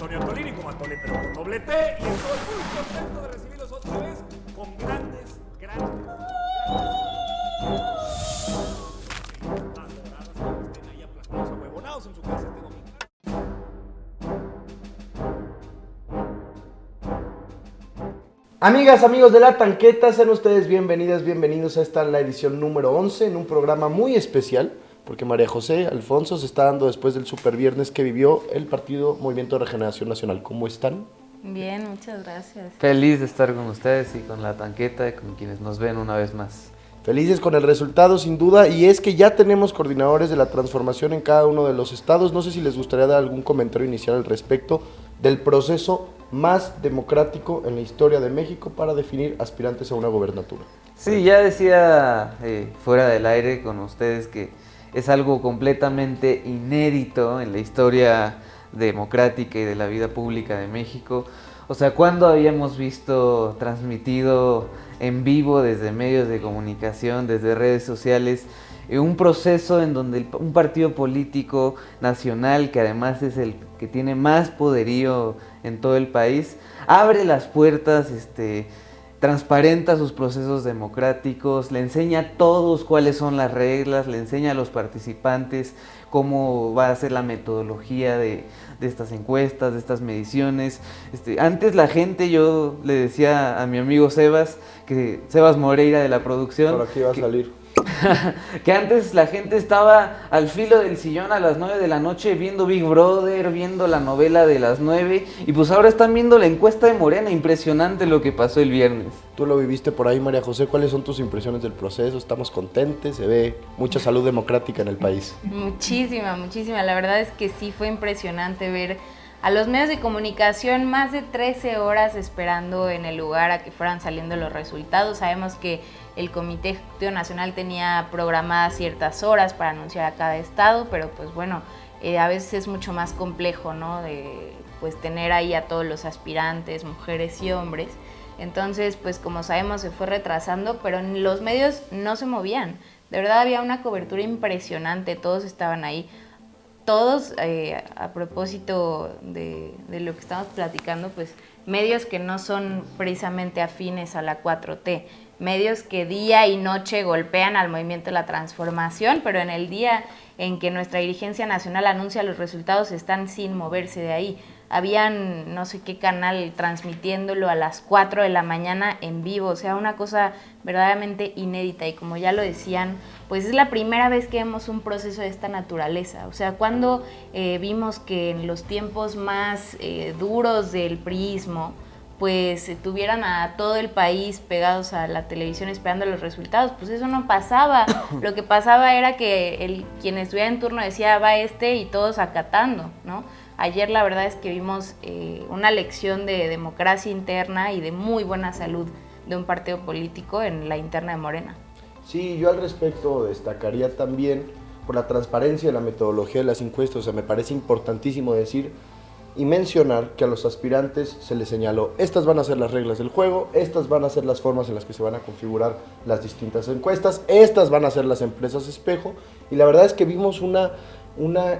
Antonio Antolini como Atole, pero con doble T. Y estoy muy contento de recibirlos otra vez con grandes. Adoradas que estén ahí aplastados a huevonados en su casa este domingo. Amigas, amigos de La Tanqueta, sean ustedes bienvenidas, bienvenidos a la edición número 11 en un programa muy especial, porque María José Alfonso se está dando después del super viernes que vivió el partido Movimiento de Regeneración Nacional. ¿Cómo están? Bien, muchas gracias. Feliz de estar con ustedes y con La Tanqueta y con quienes nos ven una vez más. Felices con el resultado, sin duda, y es que ya tenemos coordinadores de la transformación en cada uno de los estados. No sé si les gustaría dar algún comentario inicial al respecto del proceso más democrático en la historia de México para definir aspirantes a una gobernatura. Sí, ya decía fuera del aire con ustedes que es algo completamente inédito en la historia democrática y de la vida pública de México. O sea, ¿cuándo habíamos visto transmitido en vivo desde medios de comunicación, desde redes sociales, un proceso en donde un partido político nacional, que además es el que tiene más poderío en todo el país, abre las puertas, transparenta sus procesos democráticos, le enseña a todos cuáles son las reglas, le enseña a los participantes cómo va a ser la metodología de estas encuestas, de estas mediciones? Antes la gente, yo le decía a mi amigo Sebas Moreira de la producción, Por aquí va a salir. que antes la gente estaba al filo del sillón a las 9 de la noche viendo Big Brother, viendo la novela de las 9, y pues ahora están viendo la encuesta de Morena. Impresionante lo que pasó el viernes. Tú lo viviste por ahí, María José. ¿Cuáles son tus impresiones del proceso? ¿Estamos contentes? ¿Se ve mucha salud democrática en el país? Muchísima. La verdad es que sí fue impresionante ver a los medios de comunicación más de 13 horas esperando en el lugar a que fueran saliendo los resultados. Sabemos que el Comité Ejecutivo Nacional tenía programadas ciertas horas para anunciar a cada estado, pero pues bueno, a veces es mucho más complejo, ¿no? De pues tener ahí a todos los aspirantes, mujeres y hombres. Entonces, pues como sabemos, se fue retrasando, pero los medios no se movían. De verdad había una cobertura impresionante, todos estaban ahí. Todos, a propósito de lo que estamos platicando, pues medios que no son precisamente afines a la 4T, medios que día y noche golpean al movimiento de la transformación, pero en el día en que nuestra dirigencia nacional anuncia los resultados están sin moverse de ahí. Habían no sé qué canal transmitiéndolo a las 4 de la mañana en vivo, o sea, una cosa verdaderamente inédita, y como ya lo decían, pues es la primera vez que vemos un proceso de esta naturaleza. O sea, cuando vimos que en los tiempos más duros del priismo, pues tuvieran a todo el país pegados a la televisión esperando los resultados, pues eso no pasaba. Lo que pasaba era que quien estuviera en turno decía va y todos acatando, ¿no? Ayer la verdad es que vimos una lección de democracia interna y de muy buena salud de un partido político en la interna de Morena. Sí, yo al respecto destacaría también por la transparencia de la metodología de las encuestas. O sea, me parece importantísimo decir y mencionar que a los aspirantes se les señaló: estas van a ser las reglas del juego, estas van a ser las formas en las que se van a configurar las distintas encuestas, estas van a ser las empresas espejo, y la verdad es que vimos una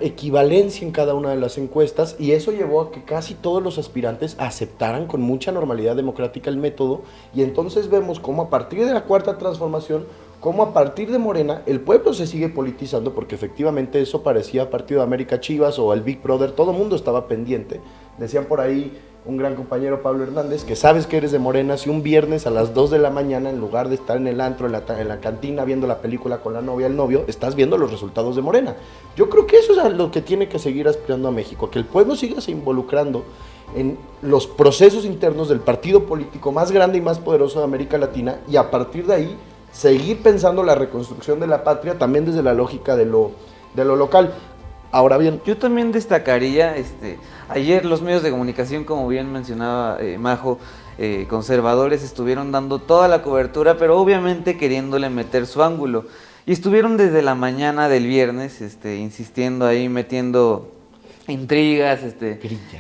equivalencia en cada una de las encuestas, y eso llevó a que casi todos los aspirantes aceptaran con mucha normalidad democrática el método. Y entonces vemos cómo a partir de la cuarta transformación, cómo a partir de Morena el pueblo se sigue politizando, porque efectivamente eso parecía Partido de América Chivas o el Big Brother, todo el mundo estaba pendiente. Decían por ahí un gran compañero, Pablo Hernández, que sabes que eres de Morena si un viernes a las 2 de la mañana, en lugar de estar en el antro, en la cantina viendo la película con la novia, el novio, estás viendo los resultados de Morena. Yo creo que eso es a lo que tiene que seguir aspirando a México, que el pueblo siga se involucrando en los procesos internos del partido político más grande y más poderoso de América Latina, y a partir de ahí seguir pensando la reconstrucción de la patria también desde la lógica de lo local. Ahora bien, yo también destacaría, ayer los medios de comunicación, como bien mencionaba Majo, conservadores estuvieron dando toda la cobertura, pero obviamente queriéndole meter su ángulo. Y estuvieron desde la mañana del viernes, insistiendo ahí, metiendo intrigas,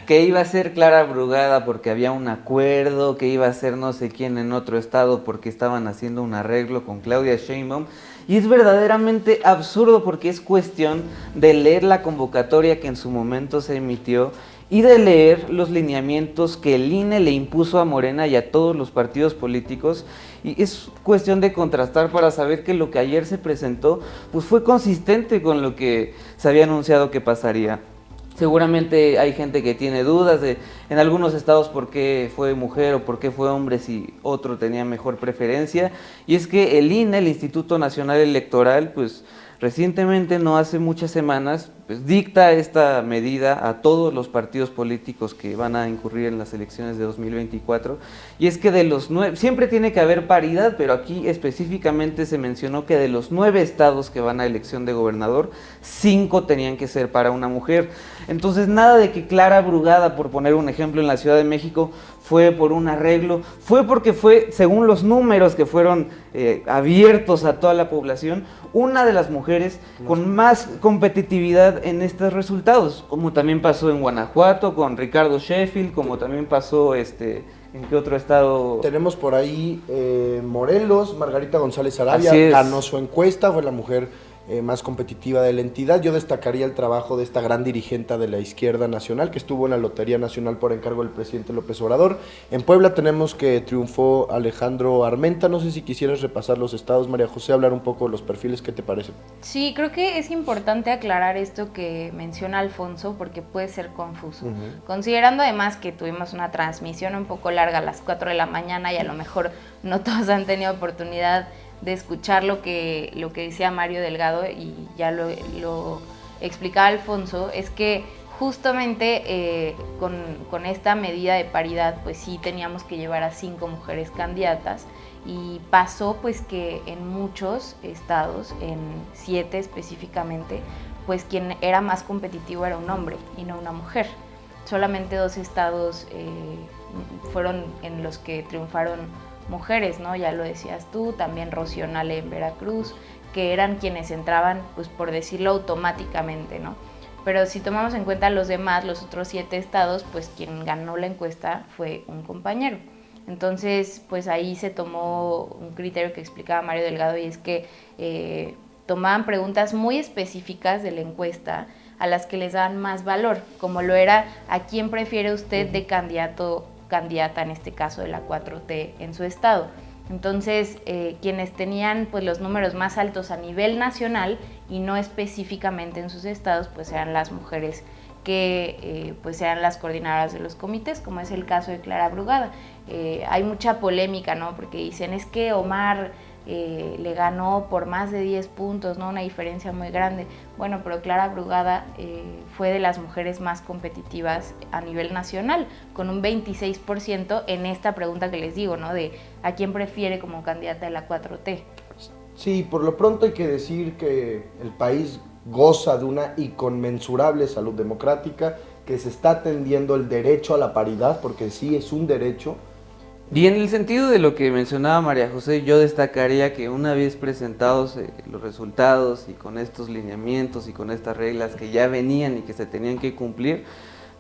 que iba a ser Clara Brugada porque había un acuerdo, que iba a ser no sé quién en otro estado porque estaban haciendo un arreglo con Claudia Sheinbaum. Y es verdaderamente absurdo porque es cuestión de leer la convocatoria que en su momento se emitió y de leer los lineamientos que el INE le impuso a Morena y a todos los partidos políticos, y es cuestión de contrastar para saber que lo que ayer se presentó pues fue consistente con lo que se había anunciado que pasaría. Seguramente hay gente que tiene dudas de en algunos estados por qué fue mujer o por qué fue hombre si otro tenía mejor preferencia, y es que el INE, el Instituto Nacional Electoral, pues recientemente, no hace muchas semanas, pues dicta esta medida a todos los partidos políticos que van a incurrir en las elecciones de 2024, y es que de los 9, siempre tiene que haber paridad, pero aquí específicamente se mencionó que de los 9 estados que van a elección de gobernador, 5 tenían que ser para una mujer. Entonces nada de que Clara Brugada, por poner un ejemplo, en la Ciudad de México fue por un arreglo, fue porque fue, según los números que fueron abiertos a toda la población, una de las mujeres con más competitividad en estos resultados, como también pasó en Guanajuato con Ricardo Sheffield, como también pasó ¿en qué otro estado? Tenemos por ahí Morelos, Margarita González Arabia ganó su encuesta, fue la mujer más competitiva de la entidad. Yo destacaría el trabajo de esta gran dirigente de la izquierda nacional que estuvo en la Lotería Nacional por encargo del presidente López Obrador. En Puebla tenemos que triunfó Alejandro Armenta. No sé si quisieras repasar los estados, María José, hablar un poco de los perfiles, ¿qué te parece? Sí, creo que es importante aclarar esto que menciona Alfonso porque puede ser confuso. Considerando además que tuvimos una transmisión un poco larga a las 4 de la mañana y a lo mejor no todos han tenido oportunidad de escuchar lo que decía Mario Delgado, y ya lo explicaba Alfonso, es que justamente con esta medida de paridad pues sí teníamos que llevar a 5 mujeres candidatas, y pasó pues que en muchos estados, en 7 específicamente, pues quien era más competitivo era un hombre y no una mujer. Solamente 2 estados fueron en los que triunfaron mujeres, ¿no? Ya lo decías tú, también Rocío Nale en Veracruz, que eran quienes entraban, pues por decirlo automáticamente, ¿no? Pero si tomamos en cuenta los demás, los otros 7 estados, pues quien ganó la encuesta fue un compañero. Entonces, pues ahí se tomó un criterio que explicaba Mario Delgado, y es que tomaban preguntas muy específicas de la encuesta a las que les daban más valor, como lo era ¿a quién prefiere usted de candidata, en este caso de la 4T en su estado? Entonces, quienes tenían pues los números más altos a nivel nacional y no específicamente en sus estados, pues eran las mujeres que pues eran las coordinadoras de los comités, como es el caso de Clara Brugada. Hay mucha polémica, ¿no? Porque dicen, es que Omar le ganó por más de 10 puntos, ¿no? Una diferencia muy grande. Bueno, pero Clara Brugada fue de las mujeres más competitivas a nivel nacional, con un 26% en esta pregunta que les digo, ¿no? De ¿a quién prefiere como candidata de la 4T? Sí, por lo pronto hay que decir que el país goza de una inconmensurable salud democrática, que se está atendiendo el derecho a la paridad, porque sí es un derecho. Y en el sentido de lo que mencionaba María José, yo destacaría que una vez presentados los resultados y con estos lineamientos y con estas reglas que ya venían y que se tenían que cumplir,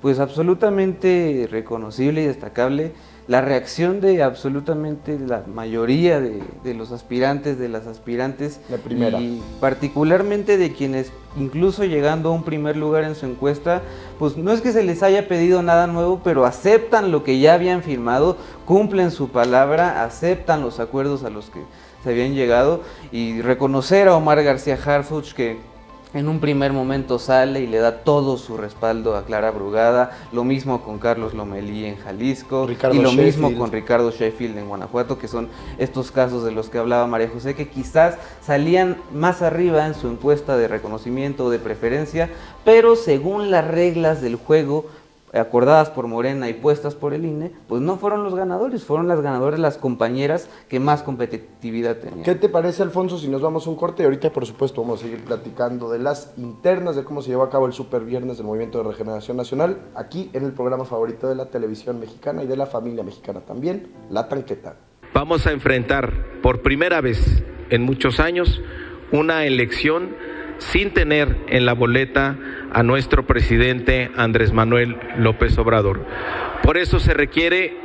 pues absolutamente reconocible y destacable la reacción de absolutamente la mayoría de los aspirantes, de las aspirantes, la primera, y particularmente de quienes, incluso llegando a un primer lugar en su encuesta, pues no es que se les haya pedido nada nuevo, pero aceptan lo que ya habían firmado, cumplen su palabra, aceptan los acuerdos a los que se habían llegado, y reconocer a Omar García Harfuch, que en un primer momento sale y le da todo su respaldo a Clara Brugada, lo mismo con Carlos Lomelí en Jalisco, Ricardo y lo Sheffield. mismo con Ricardo Sheffield en Guanajuato, que son estos casos de los que hablaba María José, que quizás salían más arriba en su encuesta de reconocimiento o de preferencia, pero según las reglas del juego acordadas por Morena y puestas por el INE, pues no fueron los ganadores, fueron las ganadoras, las compañeras que más competitividad tenían. ¿Qué te parece, Alfonso, si nos vamos a un corte? Y ahorita, por supuesto, vamos a seguir platicando de las internas, de cómo se llevó a cabo el Super Viernes del Movimiento de Regeneración Nacional, aquí en el programa favorito de la televisión mexicana y de la familia mexicana también, La Tanqueta. Vamos a enfrentar por primera vez en muchos años una elección sin tener en la boleta a nuestro presidente Andrés Manuel López Obrador. Por eso se requiere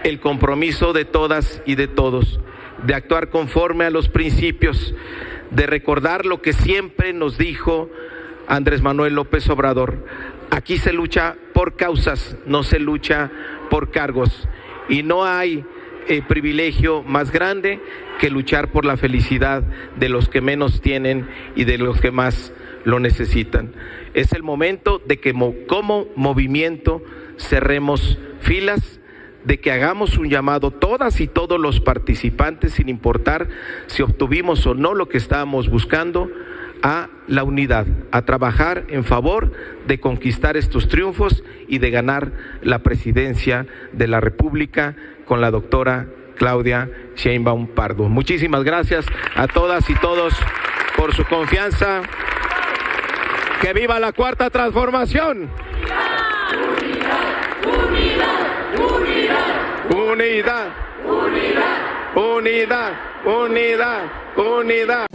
el compromiso de todas y de todos, de actuar conforme a los principios, de recordar lo que siempre nos dijo Andrés Manuel López Obrador. Aquí se lucha por causas, no se lucha por cargos, y no hay privilegio más grande que luchar por la felicidad de los que menos tienen y de los que más lo necesitan. Es el momento de que como movimiento cerremos filas, de que hagamos un llamado todas y todos los participantes, sin importar si obtuvimos o no lo que estábamos buscando, a la unidad, a trabajar en favor de conquistar estos triunfos y de ganar la presidencia de la República con la doctora Claudia Sheinbaum Pardo. Muchísimas gracias a todas y todos por su confianza. ¡Que viva la Cuarta Transformación! Unidad, unidad, unidad, unidad.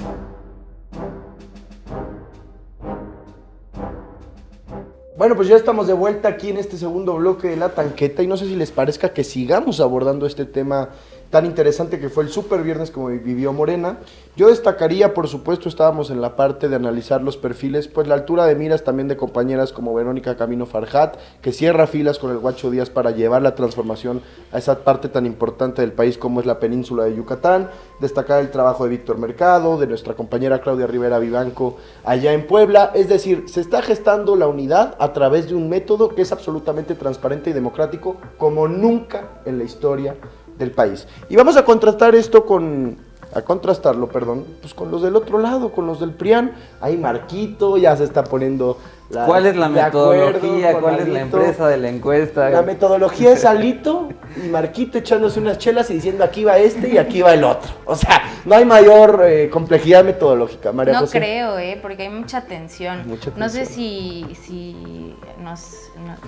Bueno, pues ya estamos de vuelta aquí en este segundo bloque de La Tanqueta y no sé si les parezca que sigamos abordando este tema tan interesante que fue el Super Viernes como vivió Morena. Yo destacaría, por supuesto, estábamos en la parte de analizar los perfiles, pues la altura de miras también de compañeras como Verónica Camino Farjat, que cierra filas con el Guacho Díaz para llevar la transformación a esa parte tan importante del país como es la península de Yucatán. Destacar el trabajo de Víctor Mercado, de nuestra compañera Claudia Rivera Vivanco allá en Puebla. Es decir, se está gestando la unidad a través de un método que es absolutamente transparente y democrático como nunca en la historia del país. Y vamos a contrastarlo, pues con los del otro lado, con los del PRIAN. Ahí Marquito ya se está poniendo ¿cuál es la metodología? ¿Cuál es la empresa de la encuesta? La metodología es Alito y Marquito echándose unas chelas y diciendo aquí va este y aquí va el otro. O sea, no hay mayor complejidad metodológica, María No José. creo, porque hay mucha tensión. No sé si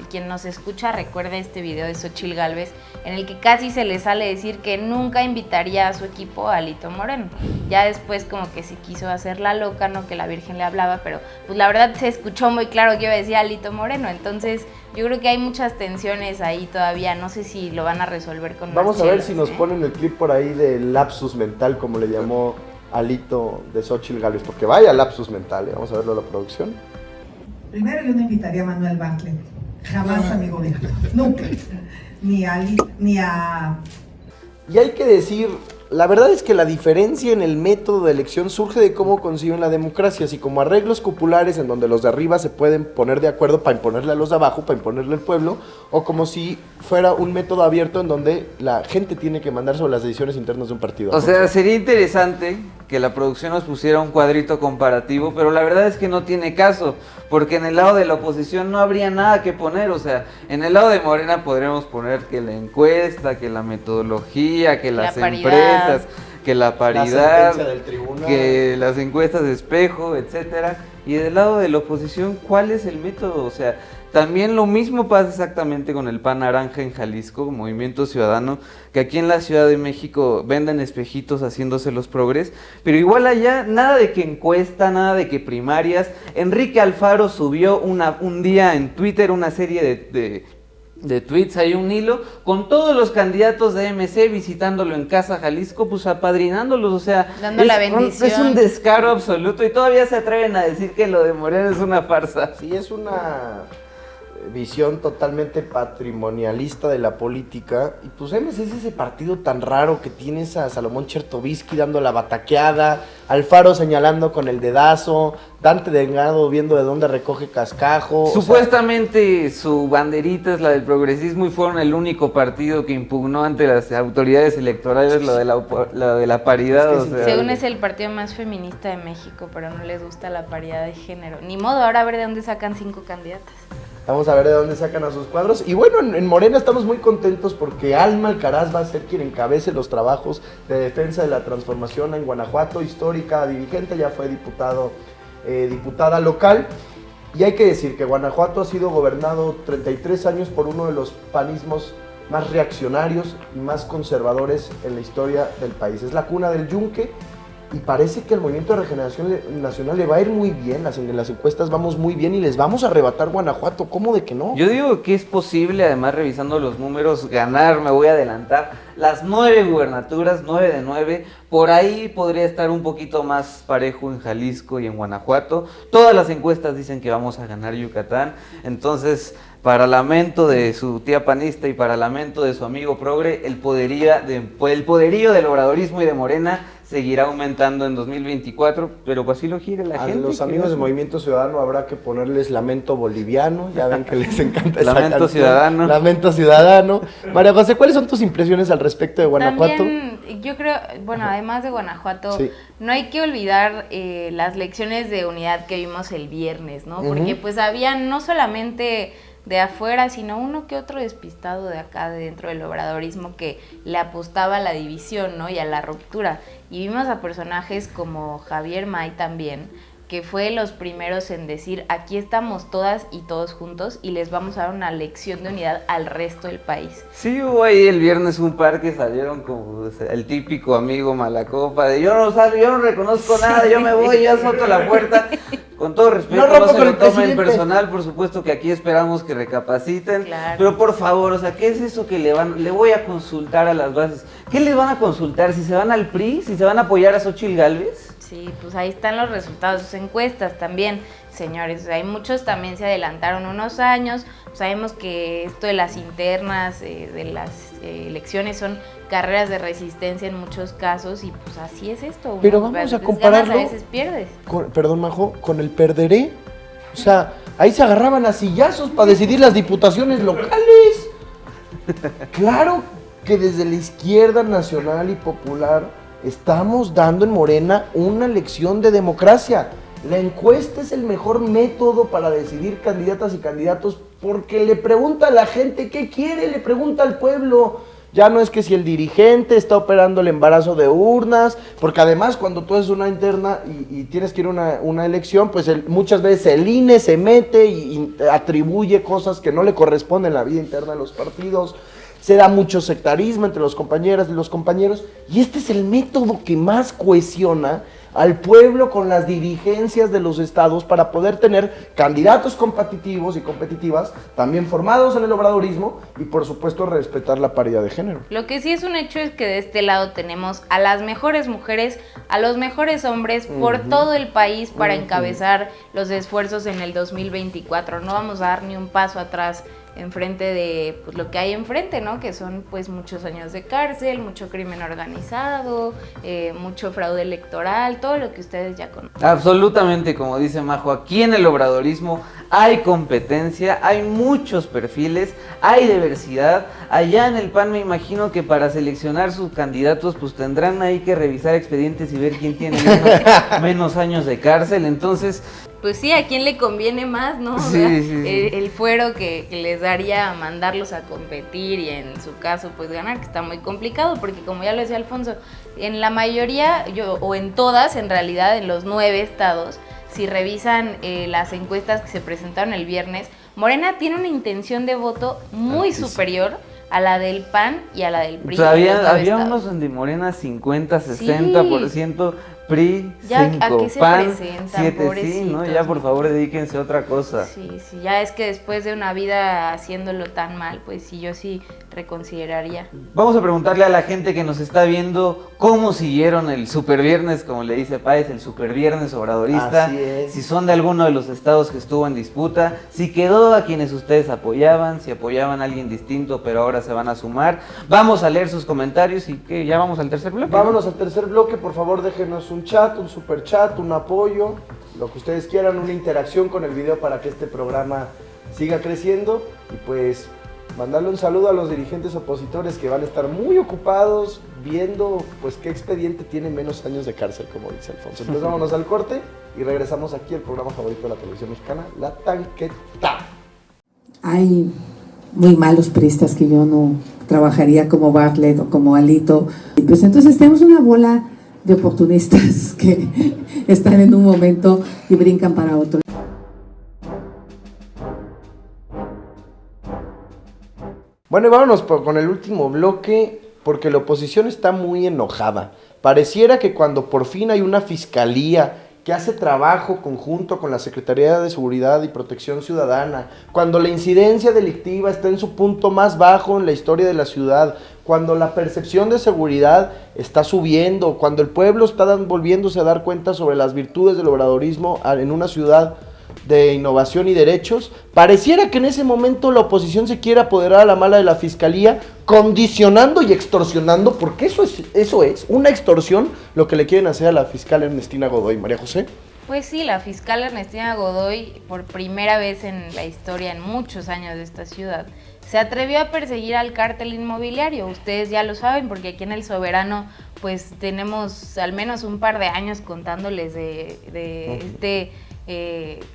quien nos escucha recuerda este video de Xóchitl Gálvez en el que casi se le sale decir que nunca invitaría a su equipo a Alito Moreno. Ya después como que se quiso hacer la loca, ¿no? Que la Virgen le hablaba, pero pues la verdad se escuchó muy claro que iba a decir Alito Moreno. Entonces yo creo que hay muchas tensiones ahí todavía. No sé si lo van a resolver con Vamos más a ver chelas, si nos ponen el clip por ahí del lapsus mental, como le llamó Alito de Xóchitl Gálvez, porque vaya lapsus mental, vamos a verlo a la producción. Primero yo no invitaría a Manuel Bartlett, jamás a mi gobierno, nunca, ni a Y hay que decir, la verdad es que la diferencia en el método de elección surge de cómo conciben la democracia, así como arreglos cupulares en donde los de arriba se pueden poner de acuerdo para imponerle a los de abajo, para imponerle al pueblo, o como si fuera un método abierto en donde la gente tiene que mandar sobre las decisiones internas de un partido. O sea, sería interesante que la producción nos pusiera un cuadrito comparativo, pero la verdad es que no tiene caso, porque en el lado de la oposición no habría nada que poner. O sea, en el lado de Morena podríamos poner que la encuesta, que la metodología, que las empresas, que la paridad, que las encuestas de espejo, etcétera. Y del lado de la oposición, ¿cuál es el método? O sea, también lo mismo pasa exactamente con el PAN Naranja en Jalisco, Movimiento Ciudadano, que aquí en la Ciudad de México venden espejitos haciéndose los progres, pero igual allá nada de que encuesta, nada de que primarias. Enrique Alfaro subió un día en Twitter una serie de tweets, hay un hilo con todos los candidatos de MC visitándolo en Casa Jalisco, pues apadrinándolos. O sea, dando la bendición. Es un descaro absoluto y todavía se atreven a decir que lo de Morena es una farsa. Sí, es una visión totalmente patrimonialista de la política. Y pues MC es ese partido tan raro que tienes a Salomón Chertovisky dando la bataqueada, Alfaro señalando con el dedazo, Dante Delgado viendo de dónde recoge cascajo. Supuestamente su banderita es la del progresismo y fueron el único partido que impugnó ante las autoridades electorales la de la paridad. Es que o sea, según es el partido más feminista de México, pero no les gusta la paridad de género. Ni modo, ahora a ver de dónde sacan 5 candidatas. Vamos a ver de dónde sacan a sus cuadros. Y bueno, en Morena estamos muy contentos porque Alma Alcaraz va a ser quien encabece los trabajos de defensa de la transformación en Guanajuato, histórica dirigente, ya fue diputada local. Y hay que decir que Guanajuato ha sido gobernado 33 años por uno de los panismos más reaccionarios y más conservadores en la historia del país. Es la cuna del yunque y parece que el Movimiento de Regeneración Nacional le va a ir muy bien, en las encuestas vamos muy bien y les vamos a arrebatar Guanajuato, ¿cómo de que no? Yo digo que es posible, además revisando los números, ganar, me voy a adelantar, las 9 gubernaturas, 9 de 9, por ahí podría estar un poquito más parejo en Jalisco y en Guanajuato. Todas las encuestas dicen que vamos a ganar Yucatán, entonces, para lamento de su tía panista y para lamento de su amigo progre, el poderío del obradorismo y de Morena seguirá aumentando en 2024, pero pues así lo quiere la gente. A los amigos del Movimiento Ciudadano habrá que ponerles Lamento Boliviano, ya ven que les encanta esa Lamento canción. Ciudadano. Lamento Ciudadano. María José, ¿cuáles son tus impresiones al respecto de Guanajuato? También, yo creo, bueno, además de Guanajuato, Sí. no hay que olvidar las lecciones de unidad que vimos el viernes, ¿no? Porque pues había no solamente de afuera, sino uno que otro despistado de acá, de dentro del obradorismo, que le apostaba a la división, ¿no? Y a la ruptura. Y vimos a personajes como Javier May también, que fue los primeros en decir, aquí estamos todas y todos juntos y les vamos a dar una lección de unidad al resto del país. Sí, hubo ahí el viernes un par que salieron como el típico amigo malacopa de yo no reconozco nada, yo me voy, yo azoto la puerta. Con todo respeto, No rompo no se con lo el tomen presidente. personal, por supuesto que aquí esperamos que recapaciten, Claro. pero por favor, o sea, ¿qué es eso que le voy a consultar a las bases? ¿Qué les van a consultar? ¿Si se van al PRI? ¿Si se van a apoyar a Xóchitl Gálvez? Sí, pues ahí están los resultados de sus encuestas también, señores. O sea, hay muchos también se adelantaron unos años. Sabemos que esto de las internas, de las elecciones son carreras de resistencia en muchos casos y pues así es esto. Pero ¿no? vamos a veces compararlo ganas, a veces pierdes. Perdón, Majo, con el perderé. O sea, ahí se agarraban a sillazos para decidir las diputaciones locales. Claro que desde la izquierda nacional y popular estamos dando en Morena una lección de democracia. La encuesta es el mejor método para decidir candidatas y candidatos porque le pregunta a la gente qué quiere, le pregunta al pueblo. Ya no es que si el dirigente está operando el embarazo de urnas, porque además cuando tú haces una interna y tienes que ir a una elección, pues muchas veces el INE se mete y atribuye cosas que no le corresponden en la vida interna de los partidos. Se da mucho sectarismo entre los compañeras y los compañeros, y este es el método que más cohesiona al pueblo con las dirigencias de los estados para poder tener candidatos competitivos y competitivas, también formados en el obradorismo y por supuesto respetar la paridad de género. Lo que sí es un hecho es que de este lado tenemos a las mejores mujeres, a los mejores hombres por todo el país para encabezar los esfuerzos en el 2024. No vamos a dar ni un paso atrás enfrente de pues, lo que hay enfrente, ¿no? Que son pues muchos años de cárcel, mucho crimen organizado, mucho fraude electoral, todo lo que ustedes ya conocen. Absolutamente, como dice Majo, aquí en el obradorismo hay competencia, hay muchos perfiles, hay diversidad. Allá en el PAN me imagino que para seleccionar sus candidatos pues tendrán ahí que revisar expedientes y ver quién tiene menos años de cárcel, entonces... Pues sí, ¿a quién le conviene más, no? O Sí, sea, sí. El fuero que les daría mandarlos a competir y en su caso pues ganar, que está muy complicado porque como ya lo decía Alfonso, en la mayoría, o en todas en realidad, en los 9 estados, si revisan las encuestas que se presentaron el viernes, Morena tiene una intención de voto muy superior a la del PAN y a la del PRI. O sea, en los 9 había estados. unos donde Morena 50, 60%, PRI Ya, 5, ¿a qué se PAN presentan, 7, sí, pobrecitos? ¿no? Ya por favor dedíquense a otra cosa. Sí, ya es que después de una vida haciéndolo tan mal, pues sí, yo sí reconsideraría. Vamos a preguntarle a la gente que nos está viendo cómo siguieron el Super Viernes, como le dice Páez, el Super Viernes obradorista. Así es. Si son de alguno de los estados que estuvo en disputa, si quedó a quienes ustedes apoyaban, si apoyaban a alguien distinto pero ahora se van a sumar. Vamos a leer sus comentarios y que ya vamos al tercer bloque. Vámonos al tercer bloque, por favor déjenos un chat, un super chat, un apoyo, lo que ustedes quieran, una interacción con el video para que este programa siga creciendo y pues mandarle un saludo a los dirigentes opositores que van a estar muy ocupados viendo pues qué expediente tiene menos años de cárcel, como dice Alfonso. Entonces vámonos al corte y regresamos aquí al programa favorito de la televisión mexicana, La Tanqueta. Hay muy malos priistas que yo no trabajaría como Bartlett o como Alito. Y pues entonces tenemos una bola de oportunistas que están en un momento y brincan para otro. Bueno, y vámonos con el último bloque, porque la oposición está muy enojada. Pareciera que cuando por fin hay una fiscalía que hace trabajo conjunto con la Secretaría de Seguridad y Protección Ciudadana, cuando la incidencia delictiva está en su punto más bajo en la historia de la ciudad, cuando la percepción de seguridad está subiendo, cuando el pueblo está volviéndose a dar cuenta sobre las virtudes del obradorismo en una ciudad de innovación y derechos, pareciera que en ese momento la oposición se quiere apoderar a la mala de la fiscalía, condicionando y extorsionando, porque eso es una extorsión lo que le quieren hacer a la fiscal Ernestina Godoy. María José. Pues sí, la fiscal Ernestina Godoy, por primera vez en la historia, en muchos años de esta ciudad, se atrevió a perseguir al cártel inmobiliario. Ustedes ya lo saben, porque aquí en El Soberano pues tenemos al menos un par de años contándoles de este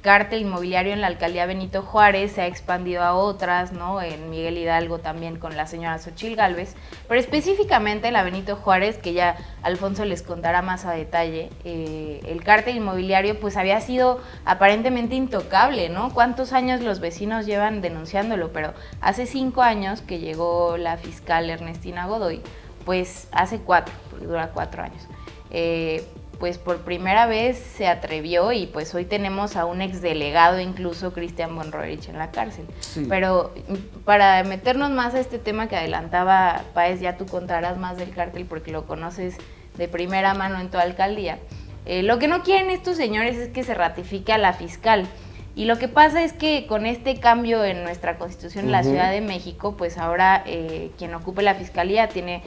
cártel inmobiliario en la alcaldía Benito Juárez. Se ha expandido a otras, ¿no? En Miguel Hidalgo también con la señora Xochitl Gálvez, pero específicamente en la Benito Juárez, que ya Alfonso les contará más a detalle, el cártel inmobiliario pues había sido aparentemente intocable, ¿no? ¿Cuántos años los vecinos llevan denunciándolo? Pero hace 5 años que llegó la fiscal Ernestina Godoy, pues hace 4, porque dura 4 años, pues por primera vez se atrevió, y pues hoy tenemos a un exdelegado, incluso Cristian Bonroerich, en la cárcel. Sí. Pero para meternos más a este tema que adelantaba Páez, ya tú contarás más del cártel porque lo conoces de primera mano en tu alcaldía. Lo que no quieren estos señores es que se ratifique a la fiscal. Y lo que pasa es que con este cambio en nuestra Constitución en la Ciudad de México, pues ahora quien ocupe la fiscalía tiene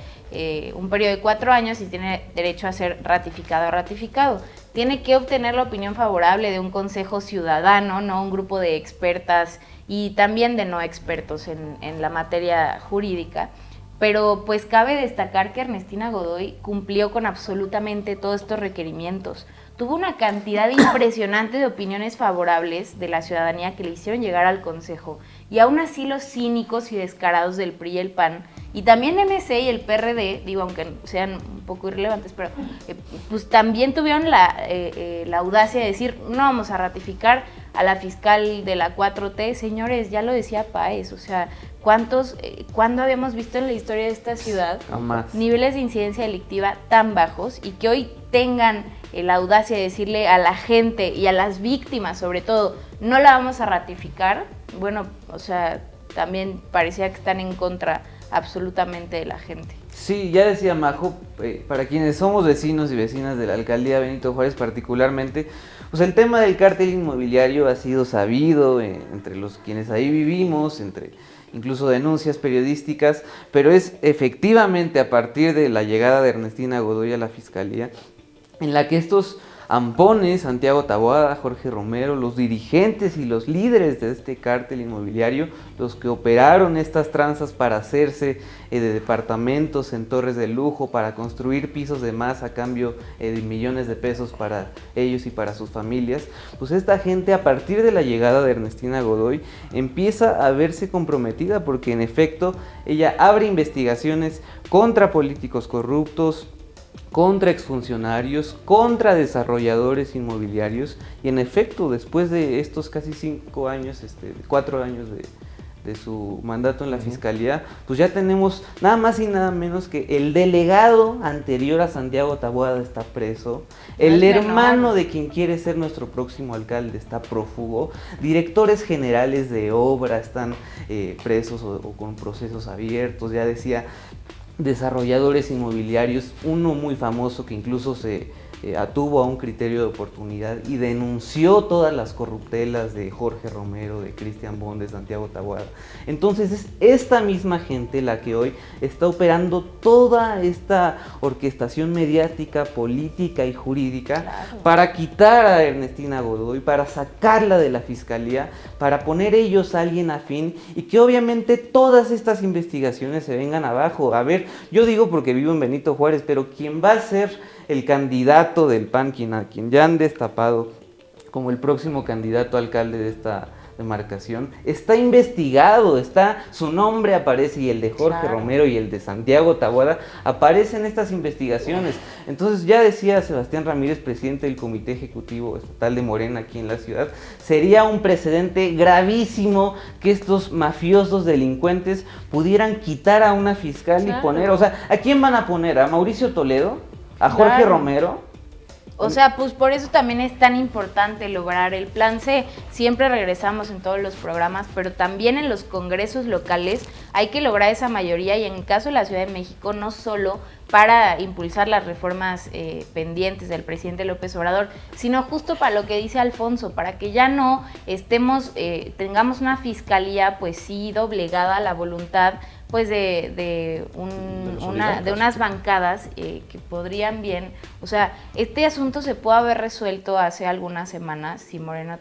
un periodo de 4 años y tiene derecho a ser ratificado o ratificado. Tiene que obtener la opinión favorable de un consejo ciudadano, no un grupo de expertas y también de no expertos en la materia jurídica. Pero pues cabe destacar que Ernestina Godoy cumplió con absolutamente todos estos requerimientos. Tuvo una cantidad impresionante de opiniones favorables de la ciudadanía que le hicieron llegar al Consejo, y aún así los cínicos y descarados del PRI y el PAN, y también MC y el PRD, digo, aunque sean un poco irrelevantes, pero pues también tuvieron la audacia de decir, no vamos a ratificar a la fiscal de la 4T. Señores, ya lo decía Páez, o sea, ¿cuándo habíamos visto en la historia de esta ciudad niveles de incidencia delictiva tan bajos, y que hoy tengan la audacia de decirle a la gente y a las víctimas, sobre todo, no la vamos a ratificar? Bueno, o sea, también parecía que están en contra absolutamente de la gente. Sí, ya decía Majo, para quienes somos vecinos y vecinas de la alcaldía Benito Juárez particularmente, pues el tema del cártel inmobiliario ha sido sabido entre los quienes ahí vivimos, entre incluso denuncias periodísticas, pero es efectivamente a partir de la llegada de Ernestina Godoy a la fiscalía en la que estos ampones, Santiago Taboada, Jorge Romero, los dirigentes y los líderes de este cártel inmobiliario, los que operaron estas tranzas para hacerse de departamentos en torres de lujo, para construir pisos de más a cambio de millones de pesos para ellos y para sus familias, pues esta gente, a partir de la llegada de Ernestina Godoy, empieza a verse comprometida, porque en efecto ella abre investigaciones contra políticos corruptos, contra exfuncionarios, contra desarrolladores inmobiliarios, y en efecto, después de estos casi 5 años, 4 años de su mandato en la fiscalía, pues ya tenemos nada más y nada menos que el delegado anterior a Santiago Taboada está preso, el hermano de quien quiere ser nuestro próximo alcalde está prófugo, directores generales de obra están presos o con procesos abiertos, ya decía, desarrolladores inmobiliarios, uno muy famoso que incluso se atuvo a un criterio de oportunidad y denunció todas las corruptelas de Jorge Romero, de Cristian Bon, de Santiago Taboada. Entonces es esta misma gente la que hoy está operando toda esta orquestación mediática, política y jurídica para quitar a Ernestina Godoy, para sacarla de la fiscalía, para poner ellos a alguien afín, y que obviamente todas estas investigaciones se vengan abajo. A ver, yo digo porque vivo en Benito Juárez, pero ¿quién va a ser el candidato del PAN, quien ya han destapado como el próximo candidato a alcalde de esta demarcación, está investigado, su nombre aparece, y el de Jorge Romero y el de Santiago Taboada aparecen en estas investigaciones? Entonces, ya decía Sebastián Ramírez, presidente del Comité Ejecutivo Estatal de Morena aquí en la ciudad, sería un precedente gravísimo que estos mafiosos delincuentes pudieran quitar a una fiscal y poner, o sea, ¿a quién van a poner? ¿A Mauricio Toledo? ¿A Jorge Claro. Romero? O sea, pues por eso también es tan importante lograr el plan C. Siempre regresamos en todos los programas, pero también en los congresos locales hay que lograr esa mayoría, y en el caso de la Ciudad de México, no solo para impulsar las reformas pendientes del presidente López Obrador, sino justo para lo que dice Alfonso, para que ya no tengamos una fiscalía pues sí doblegada a la voluntad pues de unas bancadas que podrían bien, o sea, este asunto se pudo haber resuelto hace algunas semanas si Morena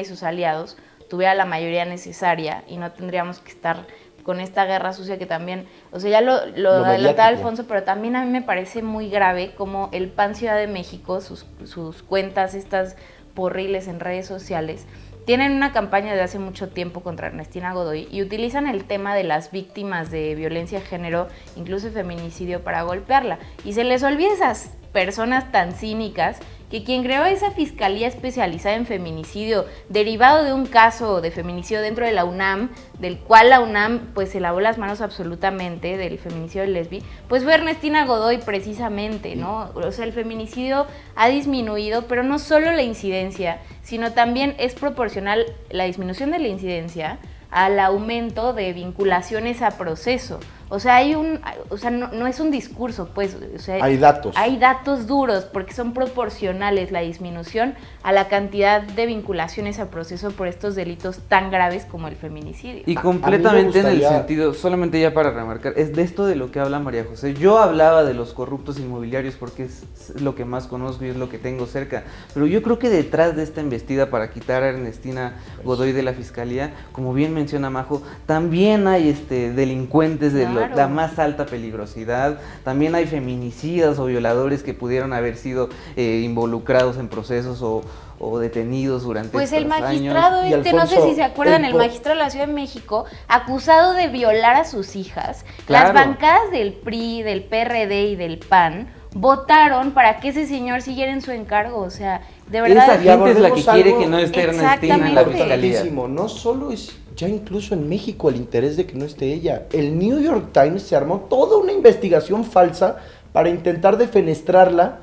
y sus aliados tuviera la mayoría necesaria, y no tendríamos que estar con esta guerra sucia que también, o sea, ya lo adelantaba mediático. Alfonso, pero también a mí me parece muy grave como el PAN Ciudad de México, sus cuentas estas porriles en redes sociales, tienen una campaña de hace mucho tiempo contra Ernestina Godoy y utilizan el tema de las víctimas de violencia de género, incluso feminicidio, para golpearla. Y se les olvida esas personas tan cínicas que quien creó esa fiscalía especializada en feminicidio, derivado de un caso de feminicidio dentro de la UNAM, del cual la UNAM pues se lavó las manos absolutamente del feminicidio de Lesbi, pues fue Ernestina Godoy precisamente, ¿no? O sea, el feminicidio ha disminuido, pero no solo la incidencia, sino también es proporcional la disminución de la incidencia al aumento de vinculaciones a proceso. O sea, no es un discurso, pues, o sea, Hay datos. Hay datos duros porque son proporcionales la disminución a la cantidad de vinculaciones a proceso por estos delitos tan graves como el feminicidio. Y A completamente mí me en el gustaría- sentido, solamente ya para remarcar, es de esto de lo que habla María José. Yo hablaba de los corruptos inmobiliarios porque es lo que más conozco y es lo que tengo cerca, pero yo creo que detrás de esta embestida para quitar a Ernestina Godoy de la fiscalía, como bien menciona Majo, también hay delincuentes de Claro. la más alta peligrosidad, también hay feminicidas o violadores que pudieron haber sido involucrados en procesos o detenidos durante Pues el estos magistrado años. Y no sé Alfonso, si se acuerdan, el el magistrado de la Ciudad de México, acusado de violar a sus hijas. Claro. Las bancadas del PRI, del PRD y del PAN votaron para que ese señor siguiera en su encargo. O sea, de verdad. Esa gente es la que abordemos quiere algo que no esté Ernestina en la Exactamente. fiscalía. Importantísimo. No solo es ya incluso en México el interés de que no esté ella. El New York Times se armó toda una investigación falsa para intentar defenestrarla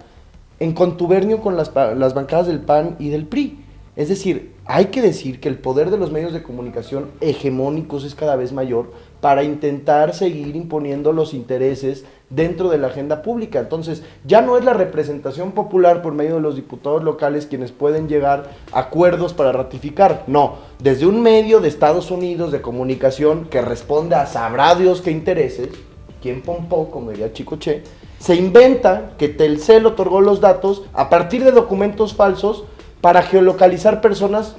en contubernio con las bancadas del PAN y del PRI. Es decir, hay que decir que el poder de los medios de comunicación hegemónicos es cada vez mayor para intentar seguir imponiendo los intereses dentro de la agenda pública. Entonces, ya no es la representación popular por medio de los diputados locales quienes pueden llegar a acuerdos para ratificar. No, desde un medio de Estados Unidos de comunicación que responde a sabrá Dios qué intereses, quien pompó, como diría Chicoche, se inventa que Telcel otorgó los datos a partir de documentos falsos para geolocalizar personas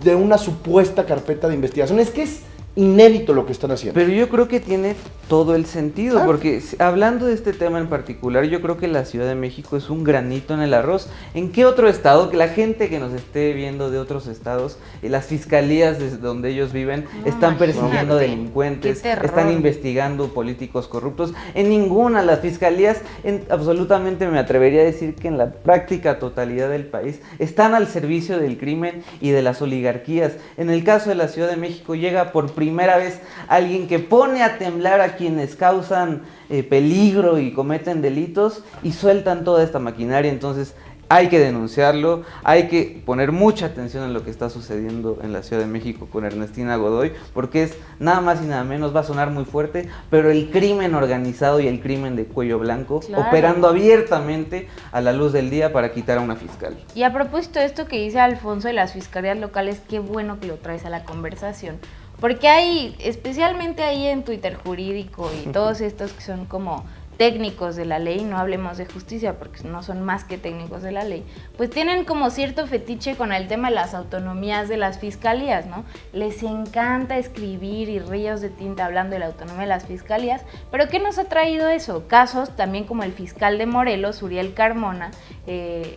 de una supuesta carpeta de investigación. Es que es inédito lo que están haciendo. Pero yo creo que tiene todo el sentido, Claro. porque hablando de este tema en particular, yo creo que la Ciudad de México es un granito en el arroz. ¿En qué otro estado, que la gente que nos esté viendo de otros estados, las fiscalías desde donde ellos viven, No, están persiguiendo imagínate. delincuentes, Qué terror. están investigando políticos corruptos? En ninguna, las fiscalías, absolutamente me atrevería a decir que en la práctica totalidad del país, están al servicio del crimen y de las oligarquías. En el caso de la Ciudad de México llega por primera vez alguien que pone a temblar a quienes causan peligro y cometen delitos y sueltan toda esta maquinaria. Entonces hay que denunciarlo, hay que poner mucha atención en lo que está sucediendo en la Ciudad de México con Ernestina Godoy, porque es nada más y nada menos, va a sonar muy fuerte, pero el crimen organizado y el crimen de cuello blanco, Claro. operando abiertamente a la luz del día para quitar a una fiscal. Y a propósito de esto que dice Alfonso de las fiscalías locales, qué bueno que lo traes a la conversación. Porque hay, especialmente ahí en Twitter jurídico y todos estos que son como técnicos de la ley, no hablemos de justicia porque no son más que técnicos de la ley, pues tienen como cierto fetiche con el tema de las autonomías de las fiscalías, ¿no? Les encanta escribir y ríos de tinta hablando de la autonomía de las fiscalías, pero ¿qué nos ha traído eso? Casos también como el fiscal de Morelos, Uriel Carmona,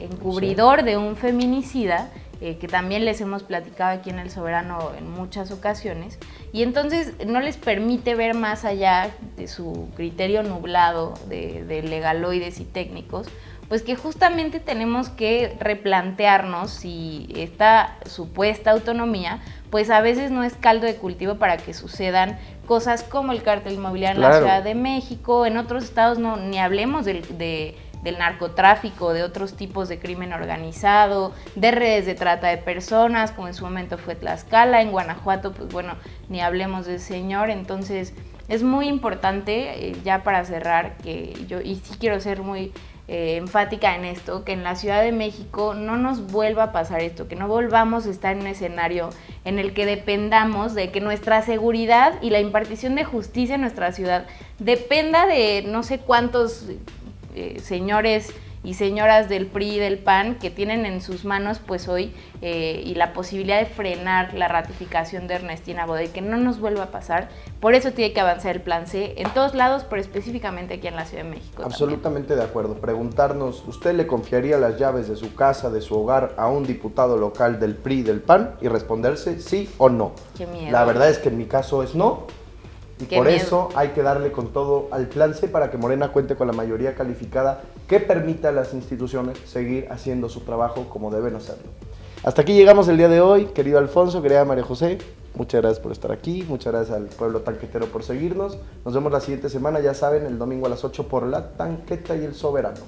encubridor de un feminicida, que también les hemos platicado aquí en El Soberano en muchas ocasiones, y entonces no les permite ver más allá de su criterio nublado de legaloides y técnicos, pues que justamente tenemos que replantearnos si esta supuesta autonomía, pues a veces no es caldo de cultivo para que sucedan cosas como el cártel inmobiliario en la Claro. Ciudad de México, en otros estados no, ni hablemos de del narcotráfico, de otros tipos de crimen organizado, de redes de trata de personas, como en su momento fue Tlaxcala. En Guanajuato, pues bueno, ni hablemos del señor. Entonces es muy importante, ya para cerrar, que yo, y sí quiero ser muy enfática en esto, que en la Ciudad de México no nos vuelva a pasar esto, que no volvamos a estar en un escenario en el que dependamos de que nuestra seguridad y la impartición de justicia en nuestra ciudad dependa de no sé cuántos señores y señoras del PRI y del PAN que tienen en sus manos pues hoy y la posibilidad de frenar la ratificación de Ernestina Godoy, que no nos vuelva a pasar. Por eso tiene que avanzar el plan C en todos lados, pero específicamente aquí en la Ciudad de México. Absolutamente también. De acuerdo. Preguntarnos, ¿usted le confiaría las llaves de su casa, de su hogar, a un diputado local del PRI y del PAN? Y responderse sí o no. Qué miedo. La verdad es que en mi caso es no. Y Qué por miedo. eso hay que darle con todo al plan C para que Morena cuente con la mayoría calificada que permita a las instituciones seguir haciendo su trabajo como deben hacerlo. Hasta aquí llegamos el día de hoy, querido Alfonso, querida María José. Muchas gracias por estar aquí, muchas gracias al pueblo tanquetero por seguirnos. Nos vemos la siguiente semana, ya saben, el domingo a las 8 por La Tanqueta y El Soberano.